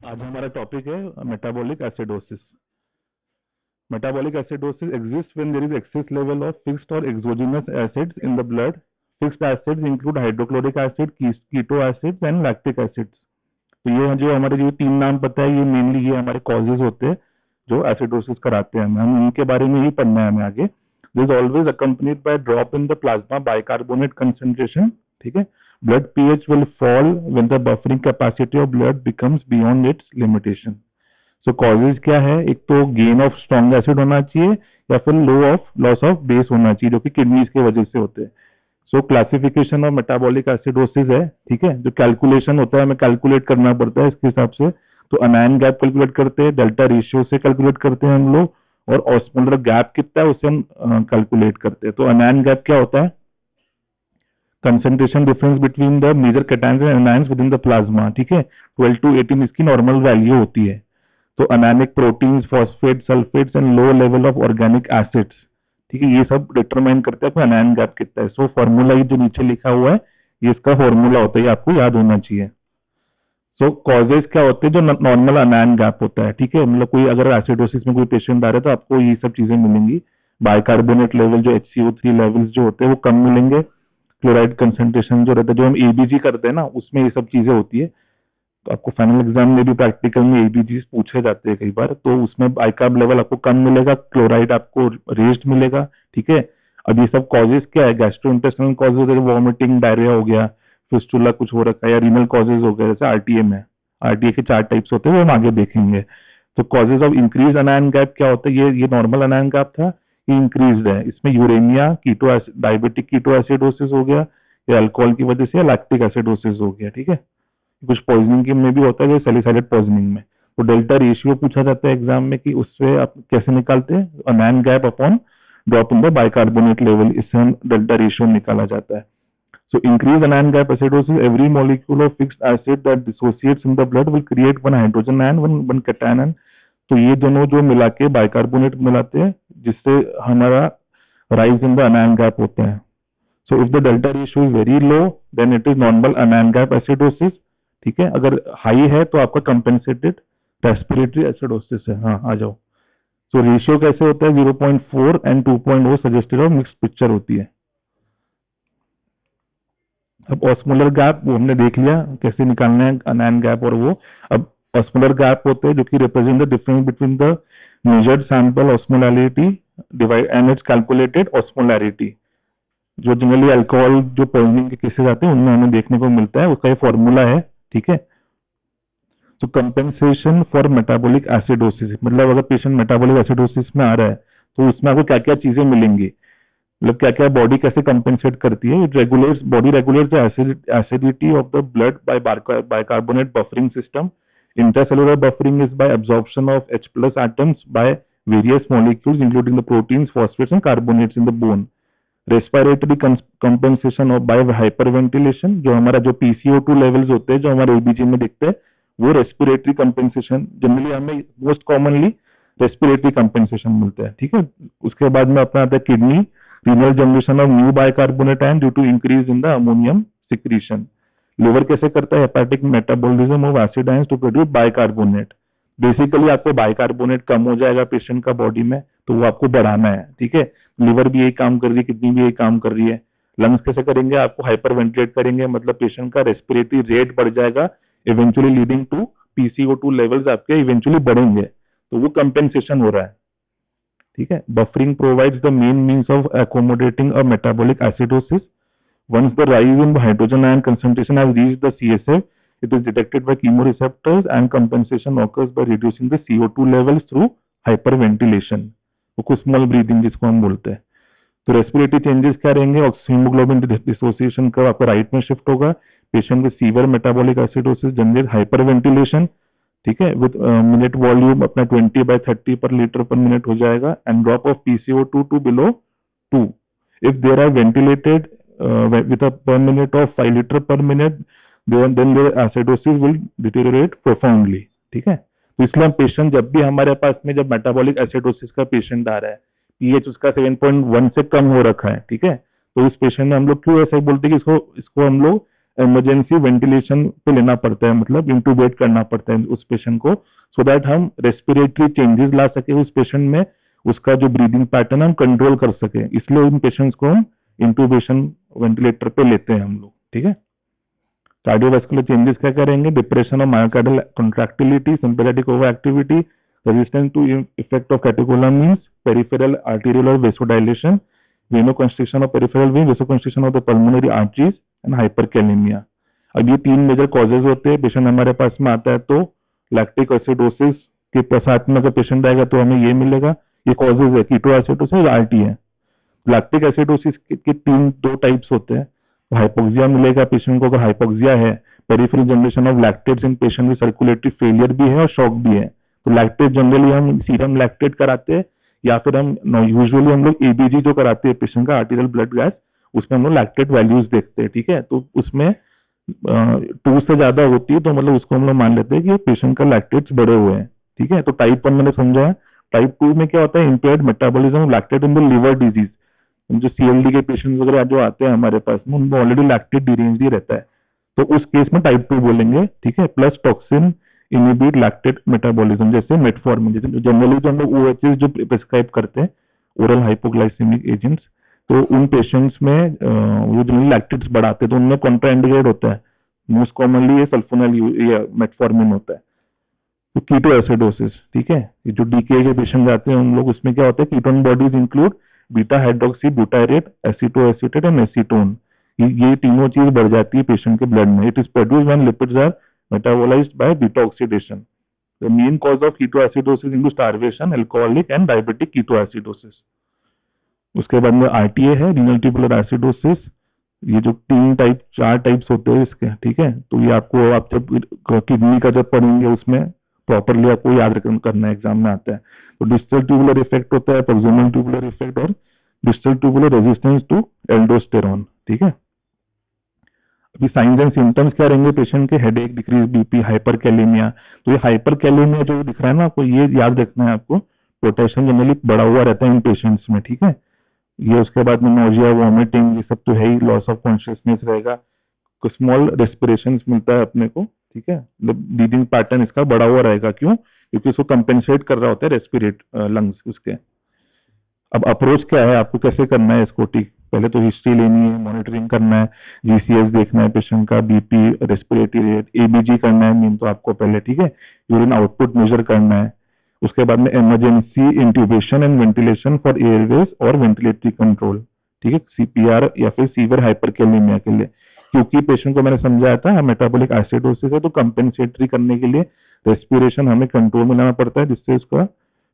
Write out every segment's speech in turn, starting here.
आज हमारा टॉपिक है metabolic acidosis. Metabolic acidosis exists when there is excess level of fixed or exogenous acids in the blood. Fixed acids include hydrochloric acid, keto acids and lactic acids. तो ये जो हमारे जो तीन नाम पता है, ये मेनली ये हमारे कॉजेज होते हैं जो एसिडोसिस कराते हैं। हम इनके बारे में ही पढ़ना है हमें आगे। This is always accompanied by drop in the plasma bicarbonate concentration. ठीक है, blood pH will fall when the buffering capacity of blood becomes beyond it's limitation. So causes क्या है? एक तो गेन ऑफ स्ट्रॉन्ग एसिड होना चाहिए या फिर लॉस ऑफ बेस होना चाहिए, जो कि किडनीज की वजह से होते हैं। सो क्लासिफिकेशन ऑफ मेटाबॉलिक एसिडोसिस है, ठीक है, जो कैलकुलेशन होता है हमें कैलकुलेट करना पड़ता है इसके हिसाब से। तो अनायन गैप कैलकुलेट करते हैं, डेल्टा रेशियो से कैलकुलेट करते हैं हम लोग, और ऑस्मोलर गैप कितना है उससे हम कैलकुलेट करते हैं। तो अनायन गैप क्या होता है? Concentration difference between the major cations and anions within the plasma. ठीक है, 12 to 18 इसकी नॉर्मल वैल्यू होती है। तो anionic proteins, phosphate, sulphates and low level of organic acids, ठीक है, ये सब डिटरमाइन करते हैं आपका अनायन गैप कितना है। सो फॉर्मूला ये जो नीचे लिखा हुआ है, ये इसका फॉर्मूला होता है, ये आपको याद होना चाहिए। सो कॉजेज क्या होते हैं? जो नॉर्मल अनायन गैप होता है, ठीक है, मतलब कोई अगर एसिडोसिस में कोई पेशेंट आ रहा है तो आपको ये सब चीजें मिलेंगी। बाइकार्बोनेट लेवल, जो HCO3 लेवल्स जो होते हैं वो कम मिलेंगे। क्लोराइड कंसंट्रेशन जो रहता है, जो हम एबीजी करते हैं ना, उसमें ये सब चीजें होती है। तो आपको फाइनल एग्जाम में भी प्रैक्टिकल में एबीजी पूछे जाते हैं कई बार, तो उसमें बाइकार्ब लेवल आपको कम मिलेगा, क्लोराइड आपको रेज्ड मिलेगा। ठीक है, अब ये सब कॉजेज क्या है? गैस्ट्रोइंटेस्टिनल कॉजेज, वॉमिटिंग, डायरिया हो गया, फिस्टुला कुछ हो रखा है, या रीनल कॉजेज हो गया, जैसे आरटीए में। आरटीए के 4 टाइप्स होते हैं, वो हम आगे देखेंगे। तो कॉजेज ऑफ इंक्रीज अनायन गैप क्या होता है? ये नॉर्मल अनायन गैप था, ये इंक्रीज है। इसमें यूरेमिया, कीटो डायबिटिक कीटो एसिडोसिस हो गया, या अल्कोहल की वजह से, या लैक्टिक एसिडोसिस हो गया। ठीक है, कुछ पॉइजनिंग के में भी होता है, जैसे सैलिसाइलेट पॉइजनिंग में। तो डेल्टा रेशियो पूछा जाता है एग्जाम में कि उससे आप कैसे निकालते हैं? अनायन gap upon drop in the bicarbonate level, इससे हम डेल्टा रेशियो निकाला जाता है। So increase anion gap acidosis, every molecule of fixed acid that dissociates in the blood will create one hydrogen ion, one cation ion. तो ये दोनों जो मिला के बाइकार्बोनेट मिलाते हैं, जिससे हमारा rise in the anion gap होता है। So if the delta ratio is very low, then it is normal anion gap acidosis. ठीक है, अगर हाई है तो आपका कंपेंसेटेड रेस्पिरेटरी एसिडोसिस है। हाँ, आ जाओ। सो रेशियो कैसे होता है? 0.4 एंड 2.0 सजेस्टेड और मिक्स पिक्चर होती है। अब ऑस्मोलर गैप वो हमने देख लिया कैसे निकालना है अनायन गैप, और वो अब ऑस्मोलर गैप होते हैं जो कि represent the difference between the measured sample osmolarity divide and it's calculated osmolarity. जो जनरली अल्कोहल जो पॉइजनिंग के केसेस आते हैं उनमें हमें देखने को मिलता है, उसका ये फॉर्मूला है। ठीक है, तो कंपेंसेशन फॉर मेटाबॉलिक एसिडोसिस, मतलब अगर पेशेंट मेटाबॉलिक एसिडोसिस में आ रहा है तो उसमें आपको क्या क्या चीजें मिलेंगी, मतलब क्या क्या बॉडी कैसे कंपेंसेट करती है। Body regulates the acidity of the blood bye bicarbonate buffering system. Intracellular buffering is by absorption of H plus atoms by various molecules including the proteins, phosphates and carbonates in the bone. Respiratory compensation of by hyperventilation, जो हमारा जो PCO2 levels होते हैं जो हमारे ABG में दिखते हैं, वो रेस्पिरेटरी कंपेंसेशन जनरली हमें मोस्ट कॉमनली रेस्पिरेटरी कंपेंसेशन मिलता है। ठीक है, उसके बाद में अपना आता है kidney, renal generation of new bicarbonate ion due to increase in the ammonium secretion. Liver कैसे करता है? Hepatic metabolism of acid ions to produce bicarbonate. Basically आपको बाइकार्बोनेट कम हो जाएगा पेशेंट का बॉडी में, तो वो आपको बढ़ाना है। ठीक है, लिवर भी यही काम कर रही है, किडनी भी यही काम कर रही है। लंग्स कैसे करेंगे? आपको हाइपर वेंटिलेट करेंगे, मतलब पेशेंट का रेस्पिरेटरी रेट बढ़ जाएगा, eventually leading to PCO2 levels आपके इवेंचुअली बढ़ेंगे, तो वो कंपेंसेशन हो रहा है। ठीक है, buffering provides the main means of accommodating a metabolic acidosis. Once the rise in hydrogen ion concentration has reached the CSF, it is detected by chemoreceptors and compensation occurs by reducing the CO2 levels through hyperventilation, Kussmaul breathing जिसको हम बोलते हैं। तो respiratory changes क्या रहेंगे? Haemoglobin dissociation का आपका right में शिफ्ट होगा, patient with severe metabolic acidosis generate hyperventilation. ठीक है, विद मिनट वॉल्यूम अपना 20/30 पर लीटर पर मिनट हो जाएगा, and drop of PCO2 to below 2। If there are ventilated with a per minute of 5 liter per minute, then their acidosis will deteriorate profoundly. ठीक है, तो इसलिए हम पेशेंट जब भी हमारे पास में जब मेटाबॉलिक एसिडोसिस का पेशेंट आ रहा है, पीएच उसका 7.1 से कम हो रखा है, ठीक है, तो इस पेशेंट में हम लोग क्यों ऐसा बोलते हैं कि इसको हम लोग इमरजेंसी वेंटिलेशन पे लेना पड़ता है, मतलब इंटूबेट करना पड़ता है उस पेशेंट को, सो दैट हम रेस्पिरेटरी चेंजेस ला सके उस पेशेंट में, उसका जो ब्रीदिंग पैटर्न हम कंट्रोल कर सके, इसलिए उन पेशेंट्स को हम इंटूबेशन वेंटिलेटर पे लेते हैं हम लोग, ठीक है। कार्डियोवास्कुलर चेंजेस क्या करेंगे, depression of myocardial contractility, sympathetic over activity, resistance to effect of catecholamines, peripheral arterial और vasodilation, venoconstriction of peripheral vein, vasoconstriction of the pulmonary arteries and hyperkalemia. अब ये 3 मेजर कॉजेज होते हैं, पेशेंट हमारे पास में आता है तो लैक्टिक एसिडोसिस के साथ में अगर पेशेंट आएगा तो हमें ये मिलेगा, ये कॉजेज है कीटोएसिडोसिस, आरटी है। लैक्टिक एसिडोसिस के 2 टाइप्स होते हैं, हाइपोक्सिया मिलेगा पेशेंट को, अगर हाइपोक्सिया है, peripheral generation of lactates in patient में सर्कुलेटरी फेलियर भी है और शॉक भी है, तो लैक्टेट जनरली हम सीरम लैक्टेट कराते हैं, या फिर हम यूजुअली हम लोग एबीजी जो कराते हैं पेशेंट का आर्टीरियल ब्लड गैस, उसमें हम लोग लैक्टेट वैल्यूज देखते हैं, ठीक है। तो उसमें 2 से ज्यादा होती है तो मतलब उसको हम लोग मान लेते हैं कि पेशेंट का लैक्टेट्स बढ़े हुए हैं, ठीक है। तो टाइप 1 मैंने समझा। टाइप 2 में क्या होता है, impaired metabolism of lactate in the liver disease, जो सीएलडी के पेशेंट वगैरह जो आते हैं हमारे पास में, उनको ऑलरेडी लैक्टेट डिरेंज ही रहता है, तो उस केस में टाइप 2 बोलेंगे, ठीक है। Plus toxin inhibit lactate metabolism, जैसे मेटफॉर्मिन, जैसे जनरली जो हम लोग ओएचएस जो प्रिस्क्राइब करते हैं, ओरल हाइपोग्लाइसेमिक एजेंट्स, तो उन पेशेंट्स में वो जनरली लैक्टेट्स बढ़ाते हैं तो उनमें कॉन्ट्राइंडिकेट होता है, मोस्ट कॉमनली ये सल्फोनाइल या मेटफॉर्मिन होता है। तो कीटोएसिडोसिस, ठीक है, ये जो डीके के पेशेंट आते हैं उन लोग, उसमें क्या होता है, ketone bodies include beta hydroxybutyrate, acetoacetate and acetone, ये तीनों चीज बढ़ जाती है पेशेंट के ब्लड में। It is produced when lipids are metabolised by beta oxidation. The main cause of ketoacidosis include starvation, alcoholic and diabetic ketoacidosis. उसके बाद में आरटीए है, रीनल ट्यूबुलर एसिडोसिस, ये जो 4 टाइप्स होते हैं इसके, ठीक है। तो ये आपको आप जब किडनी का जब पढ़ेंगे उसमें प्रॉपरली आपको याद करना है, एग्जाम में आता है। तो डिस्टल ट्यूबुलर इफेक्ट होता है, प्रोक्सिमल ट्यूबुलर इफेक्ट और distal tubular resistance to aldosterone, ठीक है। अभी साइंस एंड सिम्टम्स क्या रहेंगे पेशेंट के, हेडेक, डिक्रीज बीपी, हाइपरकैलेमिया। तो ये हाइपरकैलेमिया जो दिख रहा है ना आपको, ये याद रखना है आपको, पोटेशियम जनरली बढ़ा हुआ रहता है इन पेशेंट्स में, ठीक है। ये उसके बाद में नोजिया, वॉमिटिंग, ये सब तो है ही, लॉस ऑफ कॉन्शियसनेस रहेगा, कुछ स्मॉल रेस्पिरेशन मिलता है अपने को, ठीक है। ब्रीदिंग पैटर्न इसका बढ़ा हुआ रहेगा, क्यों, क्योंकि उसको कंपेंसेट कर रहा होता है रेस्पिरेट लंग्स उसके। अब अप्रोच क्या है, आपको कैसे करना है इसको, ठीक, पहले तो हिस्ट्री लेनी है, मॉनिटरिंग करना है, जीसीएस देखना है पेशेंट का, बीपी, रेस्पिरेटरी रेट, एबीजी करना है मेन तो आपको पहले, ठीक है। यूरिन आउटपुट मेजर करना है। उसके बाद में emergency intubation and ventilation for Airways और वेंटिलेटरी कंट्रोल, ठीक है, सीपीआर या फिर सीवियर हाइपरकैलेमिया के लिए, क्योंकि पेशेंट को मैंने समझाया था मेटाबॉलिक एसिडोसिस है, तो कंपेंसेटरी करने के लिए रेस्पिरेशन हमें कंट्रोल में लाना पड़ता है, जिससे उसका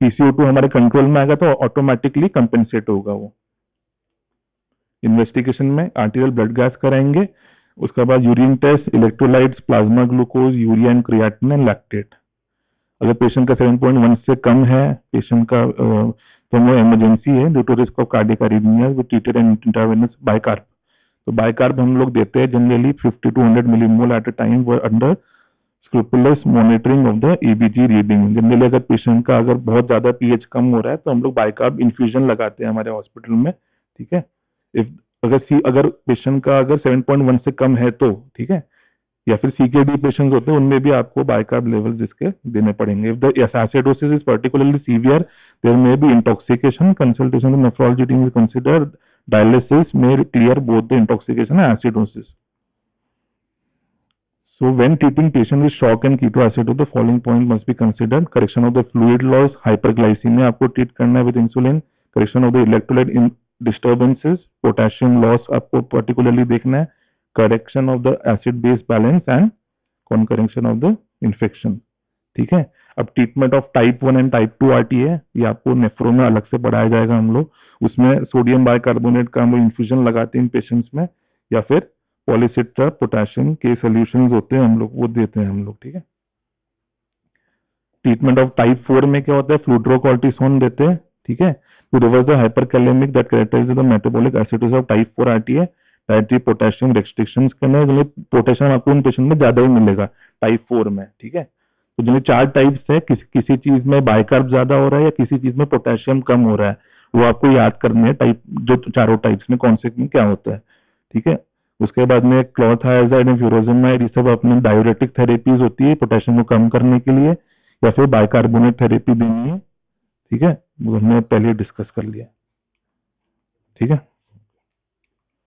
पीसीओ2 हमारे कंट्रोल में आएगा तो ऑटोमेटिकली कंपेंसेट होगा वो। इन्वेस्टिगेशन में आर्टीरियल ब्लड गैस कराएंगे, उसके बाद urine test, electrolytes, plasma glucose, urea and creatinine and lactate. अगर पेशेंट का 7.1 से कम है पेशेंट का तो वो इमरजेंसी है due to risk of cardiac arrhythmia with treated and intravenous bicarb. तो बाइकार्ब हम लोग देते हैं generally 50 to 100 millimole at a time under scrupulous monitoring of the ABG reading. Generally अगर पेशेंट का अगर बहुत ज्यादा पीएच कम हो रहा है तो हम लोग बाइकार्ब इन्फ्यूजन लगाते हैं हमारे हॉस्पिटल में, ठीक है। अगर पेशेंट का अगर 7.1 से कम है तो, ठीक है, या फिर सीकेडी पेशेंट्स होते हैं उनमें भी आपको बाइकार्ब लेवल्स इसके देने पड़ेंगे। If the acidosis is particularly severe there may be intoxication, consultation with nephrology team is considered, dialysis may clear both the intoxication and acidosis. So when treating patient with shock and ketoacidosis, the following point must be considered: correction of the fluid loss, hyperglycemia आपको treat करना है with insulin, correction of the electrolyte disturbances, potassium loss आपको particularly देखना है, correction of the acid base balance and concurrence of the infection, ठीक है। अब treatment of type 1 and type 2 RT है, ये आपको नेफ्रो में अलग से पढ़ाया जाएगा हम लोग, उसमें सोडियम बाइकार्बोनेट का हम लोग इन्फ्यूजन लगाते हैं पेशेंट्स में, या फिर पॉलीसिट्रा पोटेशियम के सॉल्यूशंस होते हैं हम लोग, वो देते हैं हम लोग, ठीक है। ट्रीटमेंट ऑफ टाइप 4 में क्या होता है, फ्लूड्रोकॉर्टिसोन देते हैं, ठीक है, to reverse the hyperkalemic that characterizes the metabolic acidosis of type 4 RTA. Dietary potassium restrictions करना है, पोटेशियम आपको उन पेशेंट में ज्यादा ही मिलेगा टाइप 4 में, ठीक है। तो जिन्हें 4 टाइप्स है, किसी चीज में बाइकार्ब ज्यादा हो रहा है या किसी चीज में पोटेशियम कम हो रहा है, वो आपको याद करने हैं टाइप, जो चारों टाइप्स में कौन से में क्या होता है, ठीक है। उसके बाद में क्लोरोथायाजाइड एंड फ्यूरोजमाइड, ये सब अपने डायूरेटिक थेरेपीज होती है पोटेशियम को कम करने के लिए, या फिर बाइकार्बोनेट थेरेपी देनी है। ठीक है, वो हमने पहले डिस्कस कर लिया। ठीक है।